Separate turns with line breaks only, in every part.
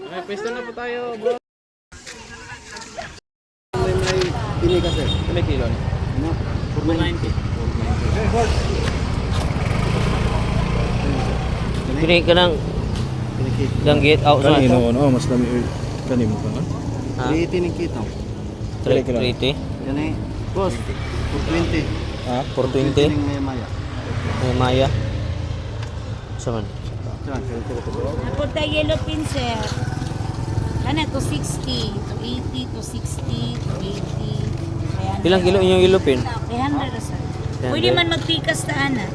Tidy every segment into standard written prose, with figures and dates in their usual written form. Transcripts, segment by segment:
May pwesto na po tayo, bro.
May pili ka sir.
May kilo na.
Ano? 490.
Kini ka ng langgit out sa
Kanino, no? Mas dami kanimo pa na.
Ha?
380 ng kita.
380.
Yan eh. Boss, 420.
Ha?
420.
Ng maya-maya.
May maya. Saan?
Saan?
Napunta yellow pin, sir. Ano, to 60, to 80, to 60, to 80.
Ilang kilo inyong ilupin?
300, sir.
300.
Pwede man magtikas taan, ah.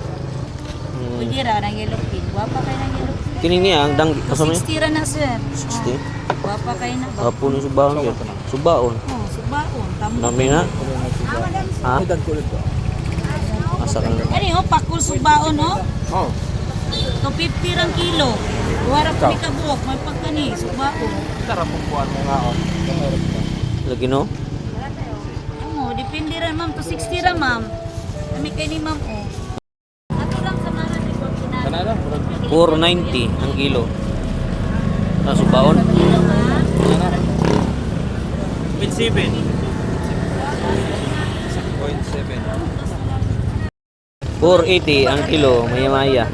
Pwede ra ng yellow pin. Wapa kayo ng yellow pin.
Kini niya ang dang
To
kasama
60 ra na, sir.
60.
Wapa kayo na.
Apo ni subaon yun. Subaon.
Oh, subaon. Tamo.
Nami na. Ha? Asa ka na?
Ano yun, pakul subaon, no?
Oh.
To 50 rang kilo. Huwarap kami kabuok. May pagkani, subaon.
Tara po kuan mo nga on.
Lagi no?
Oo, depende rin, ma'am. To 60 ra, ma'am. Kami kayo ni ma'am, oh. Ato lang sa mga report kinala.
Kanada,
490 ang kilo. Sa subaon.
Kilo, ma'am.
0.7.
480 ang kilo, maya-maya.